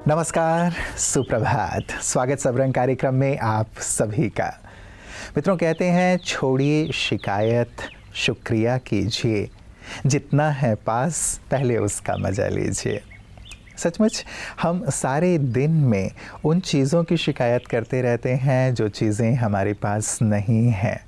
नमस्कार, सुप्रभात। स्वागत सबरंग कार्यक्रम में आप सभी का। मित्रों, कहते हैं छोड़िए शिकायत, शुक्रिया कीजिए, जितना है पास पहले उसका मज़ा लीजिए। सचमुच हम सारे दिन में उन चीज़ों की शिकायत करते रहते हैं जो चीज़ें हमारे पास नहीं हैं।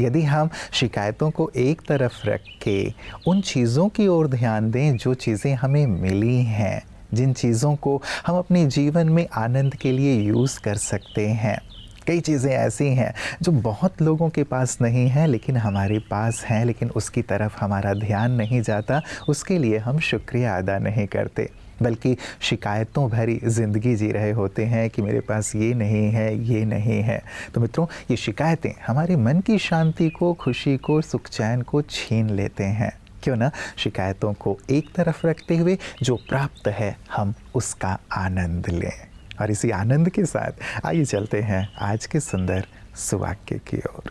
यदि हम शिकायतों को एक तरफ रख के उन चीज़ों की ओर ध्यान दें जो चीज़ें हमें मिली हैं, जिन चीज़ों को हम अपने जीवन में आनंद के लिए यूज़ कर सकते हैं। कई चीज़ें ऐसी हैं जो बहुत लोगों के पास नहीं हैं लेकिन हमारे पास हैं, लेकिन उसकी तरफ हमारा ध्यान नहीं जाता, उसके लिए हम शुक्रिया अदा नहीं करते, बल्कि शिकायतों भरी ज़िंदगी जी रहे होते हैं कि मेरे पास ये नहीं है, ये नहीं है। तो मित्रों, ये शिकायतें हमारे मन की शांति को, खुशी को, सुख चैन को छीन लेते हैं। क्यों ना शिकायतों को एक तरफ रखते हुए जो प्राप्त है हम उसका आनंद लें। और इसी आनंद के साथ आइए चलते हैं आज के सुंदर सुवाक्य की ओर।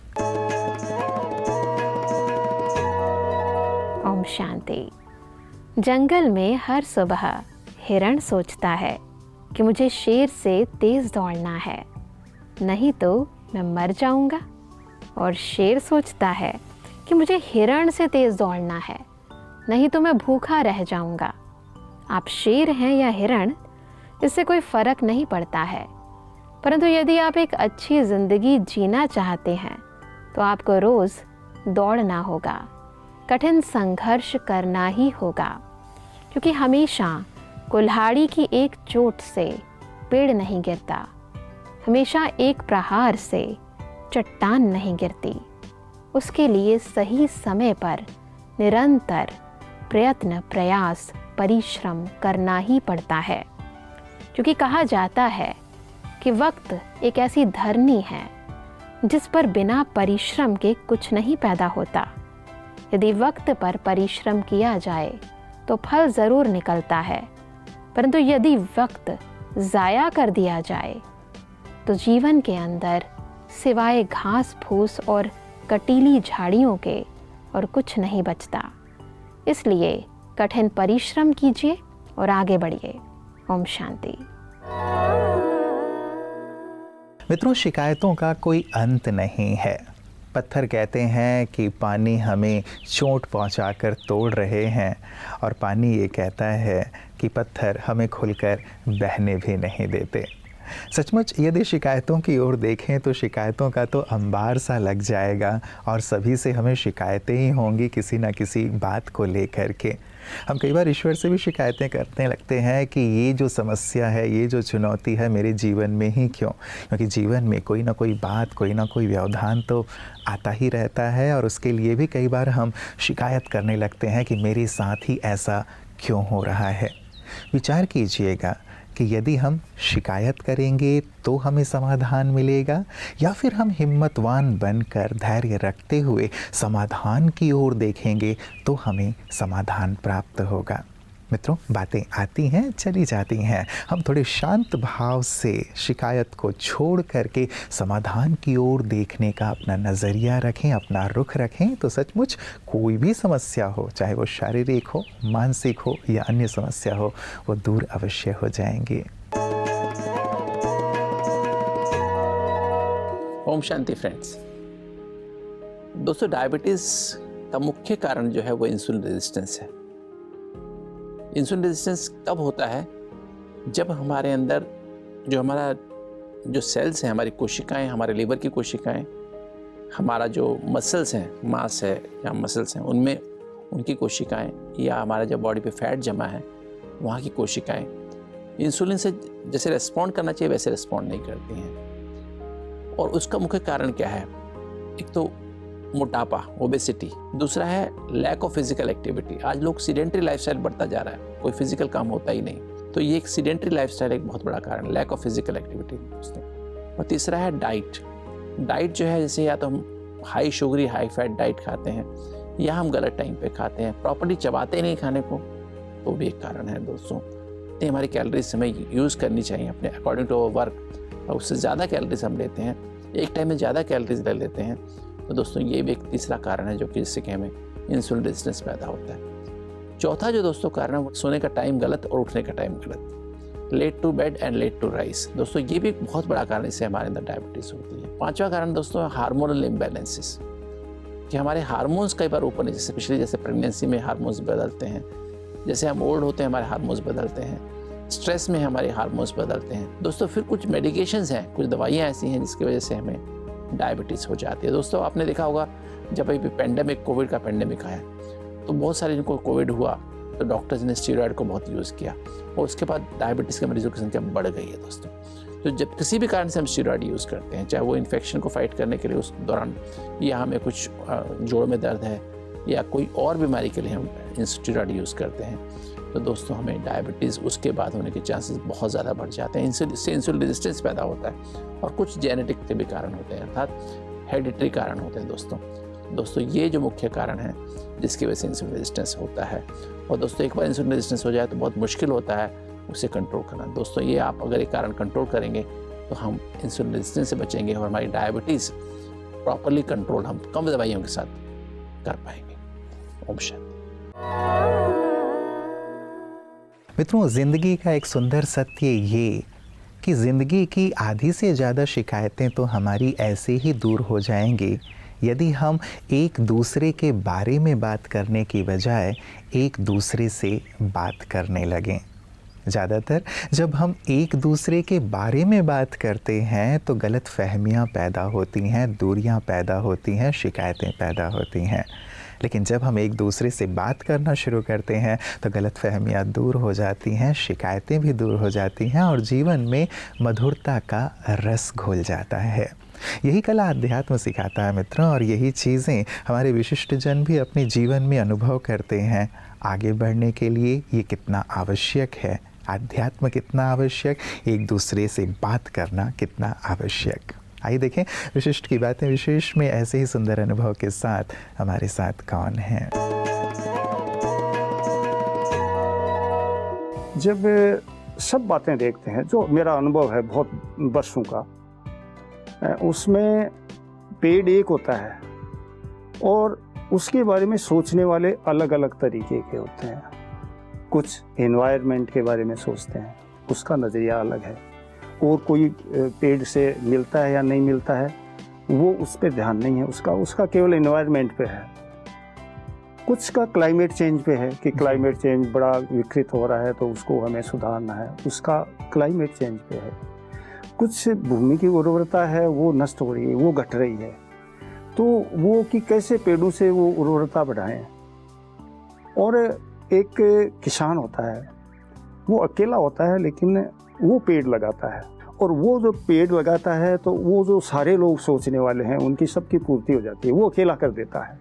ओम शांति। जंगल में हर सुबह हिरण सोचता है कि मुझे शेर से तेज दौड़ना है, नहीं तो मैं मर जाऊंगा। और शेर सोचता है कि मुझे हिरण से तेज दौड़ना है, नहीं तो मैं भूखा रह जाऊंगा। आप शेर हैं या हिरण, इससे कोई फर्क नहीं पड़ता है, परंतु यदि आप एक अच्छी जिंदगी जीना चाहते हैं तो आपको रोज दौड़ना होगा, कठिन संघर्ष करना ही होगा, क्योंकि हमेशा कुल्हाड़ी की एक चोट से पेड़ नहीं गिरता, हमेशा एक प्रहार से चट्टान नहीं गिरती। उसके लिए सही समय पर निरंतर प्रयत्न, प्रयास, परिश्रम करना ही पड़ता है। क्योंकि कहा जाता है कि वक्त एक ऐसी धरनी है जिस पर बिना परिश्रम के कुछ नहीं पैदा होता। यदि वक्त पर परिश्रम किया जाए तो फल ज़रूर निकलता है, परंतु यदि वक्त ज़ाया कर दिया जाए तो जीवन के अंदर सिवाय घास फूस और कटीली झाड़ियों के और कुछ नहीं बचता। इसलिए कठिन परिश्रम कीजिए और आगे बढ़िए। ओम शांति। मित्रों, शिकायतों का कोई अंत नहीं है। पत्थर कहते हैं कि पानी हमें चोट पहुंचाकर तोड़ रहे हैं, और पानी ये कहता है कि पत्थर हमें खुलकर बहने भी नहीं देते। सचमुच यदि शिकायतों की ओर देखें तो शिकायतों का तो अंबार सा लग जाएगा, और सभी से हमें शिकायतें ही होंगी किसी न किसी बात को लेकर के। हम कई बार ईश्वर से भी शिकायतें करने लगते हैं कि ये जो समस्या है, ये जो चुनौती है मेरे जीवन में ही क्यों? क्योंकि जीवन में कोई ना कोई बात, कोई ना कोई व्यवधान तो आता ही रहता है, और उसके लिए भी कई बार हम शिकायत करने लगते हैं कि मेरे साथ ही ऐसा क्यों हो रहा है। विचार कीजिएगा कि यदि हम शिकायत करेंगे तो हमें समाधान मिलेगा, या फिर हम हिम्मतवान बनकर धैर्य रखते हुए समाधान की ओर देखेंगे तो हमें समाधान प्राप्त होगा। मित्रों, बातें आती हैं, चली जाती हैं। हम थोड़े शांत भाव से शिकायत को छोड़ करके समाधान की ओर देखने का अपना नज़रिया रखें, अपना रुख रखें, तो सचमुच कोई भी समस्या हो, चाहे वो शारीरिक हो, मानसिक हो या अन्य समस्या हो, वो दूर अवश्य हो जाएंगी। ओम शांति फ्रेंड्स। दोस्तों, डायबिटीज़ का मुख्य कारण जो है वो इंसुलिन रेजिस्टेंस है। इंसुलिन रेजिस्टेंस कब होता है? जब हमारे अंदर जो सेल्स हैं, हमारी कोशिकाएं, हमारे लीवर की कोशिकाएं, हमारा जो मसल्स हैं, मांस है या मसल्स हैं, उनमें उनकी कोशिकाएं, या हमारा जब बॉडी पे फैट जमा है वहाँ की कोशिकाएं इंसुलिन से जैसे रिस्पॉन्ड करना चाहिए वैसे रिस्पॉन्ड नहीं करती हैं। और उसका मुख्य कारण क्या है? एक तो मोटापा, ओबेसिटी। दूसरा है लैक ऑफ फिजिकल एक्टिविटी। आज लोग सीडेंट्री लाइफस्टाइल बढ़ता जा रहा है, कोई फिजिकल काम होता ही नहीं। तो ये एक सीडेंट्री लाइफस्टाइल एक बहुत बड़ा कारण, लैक ऑफ फिजिकल एक्टिविटी दोस्तों। और तीसरा है डाइट। डाइट जो है, जैसे या तो हम high sugary high fat diet खाते हैं, या हम गलत टाइम पे खाते हैं, प्रॉपर्ली चबाते नहीं खाने को, तो भी एक कारण है दोस्तों। तो हमारी कैलोरीज हमें यूज़ करनी चाहिए अपने अकॉर्डिंग टू अवर वर्क, और उससे ज़्यादा कैलोरीज हम लेते हैं, एक टाइम में ज़्यादा कैलोरीज ले लेते हैं। तो दोस्तों ये भी एक तीसरा कारण है जो कि जिससे कि हमें इंसुलिन रेजिस्टेंस पैदा होता है। चौथा जो दोस्तों कारण है वो सोने का टाइम गलत और उठने का टाइम गलत। Late to bed and late to rise. दोस्तों ये भी एक बहुत बड़ा कारण इससे हमारे अंदर डायबिटीज़ होती है। पांचवा कारण दोस्तों हार्मोनल इम्बैलेंसेस, कि हमारे हार्मोन्स कई बार ऊपर नीचे, स्पेशली जैसे प्रेगनेंसी में हार्मोन्स बदलते हैं, जैसे हम ओल्ड होते हैं हमारे हार्मोन्स बदलते हैं, स्ट्रेस में हमारे हार्मोन्स बदलते हैं। दोस्तों फिर कुछ मेडिकेशंस हैं, कुछ दवाइयाँ ऐसी हैं जिसकी वजह से हमें डायबिटीज़ हो जाती है। दोस्तों आपने देखा होगा जब अभी पेंडेमिक, कोविड का पेंडेमिक आया तो बहुत सारे जिनको कोविड हुआ तो डॉक्टर्स ने स्टीरॉयड को बहुत यूज़ किया और उसके बाद डायबिटीज़ के मरीजों की संख्या बढ़ गई है दोस्तों। तो जब किसी भी कारण से हम स्टीरॉयड यूज़ करते हैं, चाहे वो इन्फेक्शन को फाइट करने के लिए उस दौरान, या हमें कुछ जोड़ में दर्द है या कोई और बीमारी के लिए हम स्टीरॉयड यूज़ करते हैं, तो दोस्तों हमें डायबिटीज़ उसके बाद होने के चांसेस बहुत ज़्यादा बढ़ जाते हैं। इससे इंसुलिन रेजिस्टेंस पैदा होता है और कुछ जेनेटिक के भी कारण होते हैं, अर्थात हेरिडिटरी कारण होते हैं दोस्तों ये जो मुख्य कारण है जिसकी वजह से इंसुलिन रेजिस्टेंस होता है। और दोस्तों एक बार इंसुलिन रेजिस्टेंस हो जाए तो बहुत मुश्किल होता है उसे कंट्रोल करना। दोस्तों ये आप अगर एक कारण कंट्रोल करेंगे तो हम इंसुलिन रेजिस्टेंस से बचेंगे और हमारी डायबिटीज़ प्रॉपरली कंट्रोल हम कम दवाइयों के साथ कर पाएंगे। ओम शांति। मित्रों, ज़िंदगी का एक सुंदर सत्य ये कि ज़िंदगी की आधी से ज़्यादा शिकायतें तो हमारी ऐसे ही दूर हो जाएंगी यदि हम एक दूसरे के बारे में बात करने की बजाय एक दूसरे से बात करने लगें। ज़्यादातर जब हम एक दूसरे के बारे में बात करते हैं तो गलत फहमियाँ पैदा होती हैं, दूरियाँ पैदा होती हैं, शिकायतें पैदा होती हैं। लेकिन जब हम एक दूसरे से बात करना शुरू करते हैं तो गलत फहमियाँ दूर हो जाती हैं, शिकायतें भी दूर हो जाती हैं और जीवन में मधुरता का रस घुल जाता है। यही कला अध्यात्म सिखाता है मित्रों, और यही चीज़ें हमारे विशिष्ट जन भी अपने जीवन में अनुभव करते हैं। आगे बढ़ने के लिए ये कितना आवश्यक है, अध्यात्म कितना आवश्यक, एक दूसरे से बात करना कितना आवश्यक। आइए देखें विशिष्ट की बातें विशेष में ऐसे ही सुंदर अनुभव के साथ हमारे साथ कौन हैं। जब सब बातें देखते हैं, जो मेरा अनुभव है बहुत वर्षों का, उसमें पेड़ एक होता है और उसके बारे में सोचने वाले अलग अलग तरीके के होते हैं। कुछ एनवायरनमेंट के बारे में सोचते हैं, उसका नज़रिया अलग है, और कोई पेड़ से मिलता है या नहीं मिलता है वो उस पर ध्यान नहीं है, उसका केवल एनवायरनमेंट पे है। कुछ का क्लाइमेट चेंज पे है कि क्लाइमेट चेंज बड़ा विकृत हो रहा है तो उसको हमें सुधारना है, उसका क्लाइमेट चेंज पे है। कुछ भूमि की उर्वरता है वो नष्ट हो रही है, वो घट रही है, तो वो कि कैसे पेड़ों से वो उर्वरता बढ़ाएं। और एक किसान होता है, वो अकेला होता है लेकिन वो पेड़ लगाता है, और वो जो पेड़ लगाता है तो वो जो सारे लोग सोचने वाले हैं उनकी सबकी पूर्ति हो जाती है, वो अकेला कर देता है।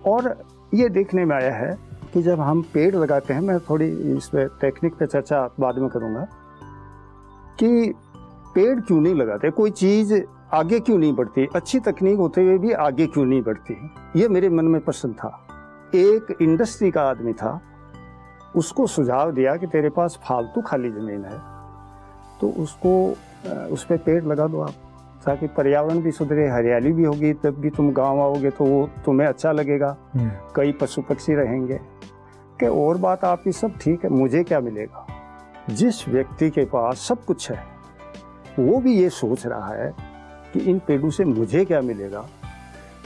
और ये देखने में आया है कि जब हम पेड़ लगाते हैं, मैं थोड़ी इस पे टेक्निक पे चर्चा बाद में करूँगा, कि पेड़ क्यों नहीं लगाते, कोई चीज़ आगे क्यों नहीं बढ़ती, अच्छी तकनीक होते हुए भी आगे क्यों नहीं बढ़ती, ये मेरे मन में प्रश्न था। एक इंडस्ट्री का आदमी था, उसको सुझाव दिया कि तेरे पास फालतू खाली ज़मीन है तो उसको उस पर पेड़ लगा दो आप, ताकि पर्यावरण भी सुधरे, हरियाली भी होगी, तब भी तुम गांव आओगे तो वो तुम्हें अच्छा लगेगा, कई पशु पक्षी रहेंगे। कि और बात आपकी सब ठीक है, मुझे क्या मिलेगा। जिस व्यक्ति के पास सब कुछ है वो भी ये सोच रहा है कि इन पेड़ों से मुझे क्या मिलेगा,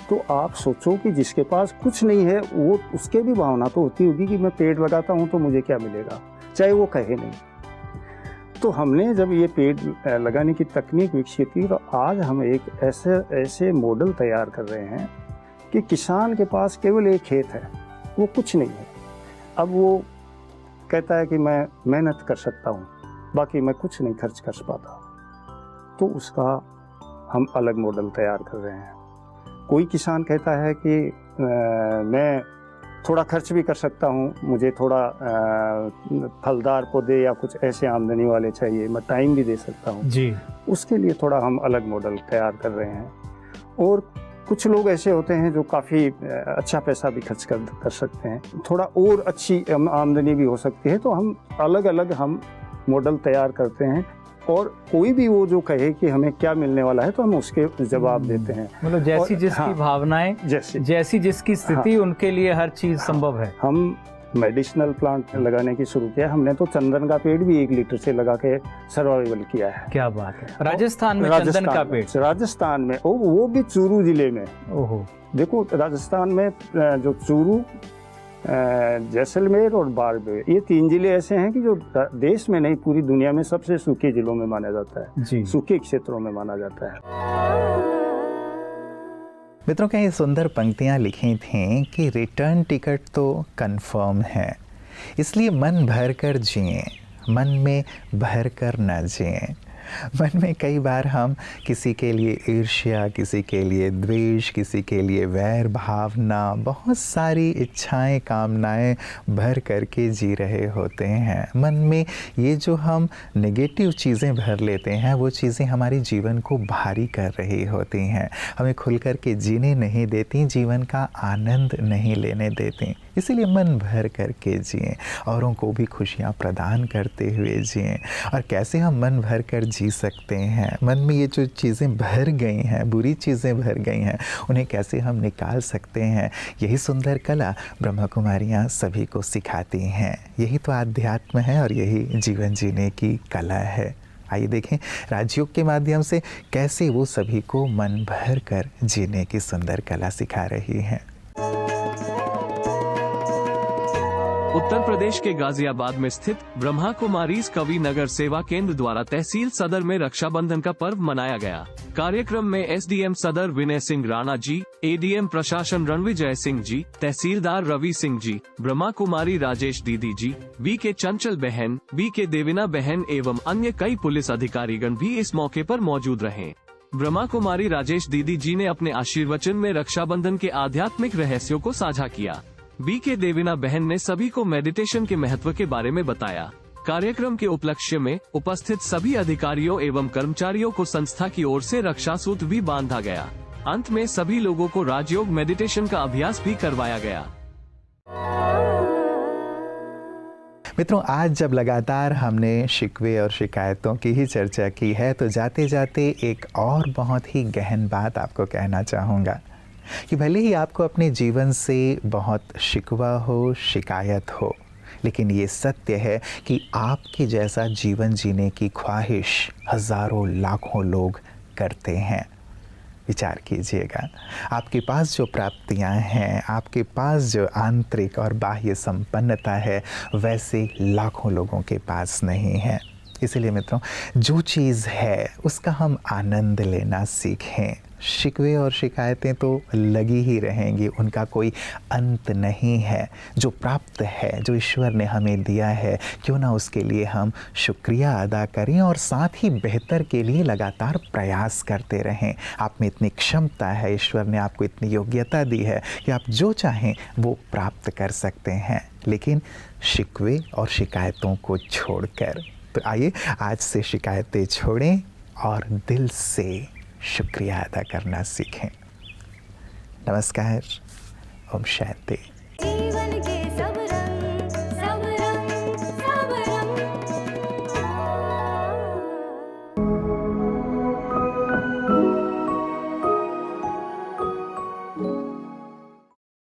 तो आप सोचो कि जिसके पास कुछ नहीं है वो, उसके भी भावना तो होती होगी कि मैं पेड़ लगाता हूँ तो मुझे क्या मिलेगा, चाहे वो कहे नहीं। तो हमने जब ये पेड़ लगाने की तकनीक विकसित की तो आज हम एक ऐसे मॉडल तैयार कर रहे हैं कि किसान के पास केवल एक खेत है, वो कुछ नहीं है। अब वो कहता है कि मैं मेहनत कर सकता हूँ, बाकी मैं कुछ नहीं खर्च कर पाता, तो उसका हम अलग मॉडल तैयार कर रहे हैं। कोई किसान कहता है कि मैं थोड़ा खर्च भी कर सकता हूँ, मुझे थोड़ा फलदार पौधे या कुछ ऐसे आमदनी वाले चाहिए, मैं टाइम भी दे सकता हूँ जी, उसके लिए थोड़ा हम अलग मॉडल तैयार कर रहे हैं। और कुछ लोग ऐसे होते हैं जो काफ़ी अच्छा पैसा भी खर्च कर सकते हैं, थोड़ा और अच्छी आमदनी भी हो सकती है, तो हम अलग अलग हम मॉडल तैयार करते हैं। और कोई भी वो जो कहे कि हमें क्या मिलने वाला है तो हम उसके जवाब देते हैं। मतलब जैसी जिसकी भावनाएं, जैसी जिसकी स्थिति, उनके लिए हर चीज़ संभव है। हम मेडिसिनल प्लांट लगाने की शुरू किया। हमने तो चंदन का पेड़ भी 1 लीटर से लगा के सर्वाइवल किया है। क्या बात है, राजस्थान में चंदन का पेड़? राजस्थान में, वो भी चूरू जिले में। ओहो, देखो राजस्थान में जो चूरू, जैसलमेर और बाड़मेर, ये 3 जिले ऐसे हैं कि जो देश में नहीं पूरी दुनिया में सबसे सूखे जिलों में माना जाता है जी। सूखे क्षेत्रों में माना जाता है। मित्रों, कई सुंदर पंक्तियाँ लिखी थीं कि रिटर्न टिकट तो कंफर्म है, इसलिए मन भर कर जिएं, मन में भर कर न जिएं। मन में कई बार हम किसी के लिए ईर्ष्या, किसी के लिए द्वेष, किसी के लिए वैर भावना, बहुत सारी इच्छाएं, कामनाएं भर करके जी रहे होते हैं। मन में ये जो हम नेगेटिव चीज़ें भर लेते हैं, वो चीज़ें हमारे जीवन को भारी कर रही होती हैं, हमें खुल कर के जीने नहीं देती, जीवन का आनंद नहीं लेने देती। इसीलिए मन भर करके जिएं, औरों को भी खुशियाँ प्रदान करते हुए जिएं। और कैसे हम मन भर कर जी सकते हैं? मन में ये जो चीज़ें भर गई हैं, बुरी चीज़ें भर गई हैं, उन्हें कैसे हम निकाल सकते हैं? यही सुंदर कला ब्रह्मा कुमारियाँ सभी को सिखाती हैं। यही तो आध्यात्म है और यही जीवन जीने की कला है। आइए देखें राजयोग के माध्यम से कैसे वो सभी को मन भर कर जीने की सुंदर कला सिखा रही हैं। उत्तर प्रदेश के गाजियाबाद में स्थित ब्रह्मा कुमारीज कवि नगर सेवा केंद्र द्वारा तहसील सदर में रक्षाबंधन का पर्व मनाया गया। कार्यक्रम में एसडीएम सदर विनय सिंह राणा जी, एडीएम प्रशासन रणविजय सिंह जी, तहसीलदार रवि सिंह जी, ब्रह्मा कुमारी राजेश दीदी जी, वी के चंचल बहन, वी के देविना बहन एवं अन्य कई पुलिस अधिकारीगण भी इस मौके पर मौजूद रहे। ब्रह्मा कुमारी राजेश दीदी जी ने अपने आशीर्वचन में रक्षाबंधन के आध्यात्मिक रहस्यों को साझा किया। बी के देविना बहन ने सभी को मेडिटेशन के महत्व के बारे में बताया। कार्यक्रम के उपलक्ष्य में उपस्थित सभी अधिकारियों एवं कर्मचारियों को संस्था की ओर से रक्षा सूत्र भी बांधा गया। अंत में सभी लोगों को राजयोग मेडिटेशन का अभ्यास भी करवाया गया। मित्रों, आज जब लगातार हमने शिकवे और शिकायतों की ही चर्चा की है, तो जाते जाते एक और बहुत ही गहन बात आपको कहना चाहूँगा कि भले ही आपको अपने जीवन से बहुत शिकवा हो, शिकायत हो, लेकिन ये सत्य है कि आपके जैसा जीवन जीने की ख्वाहिश हज़ारों लाखों लोग करते हैं। विचार कीजिएगा, आपके पास जो प्राप्तियां हैं, आपके पास जो आंतरिक और बाह्य संपन्नता है, वैसे लाखों लोगों के पास नहीं है। इसलिए मित्रों, जो चीज़ है उसका हम आनंद लेना सीखें। शिकवे और शिकायतें तो लगी ही रहेंगी, उनका कोई अंत नहीं है। जो प्राप्त है, जो ईश्वर ने हमें दिया है, क्यों ना उसके लिए हम शुक्रिया अदा करें और साथ ही बेहतर के लिए लगातार प्रयास करते रहें। आप में इतनी क्षमता है, ईश्वर ने आपको इतनी योग्यता दी है कि आप जो चाहें वो प्राप्त कर सकते हैं, लेकिन शिकवे और शिकायतों को छोड़कर। तो आइए आज से शिकायतें छोड़ें और दिल से शुक्रिया अदा करना सीखें। नमस्कार, ओम शांति।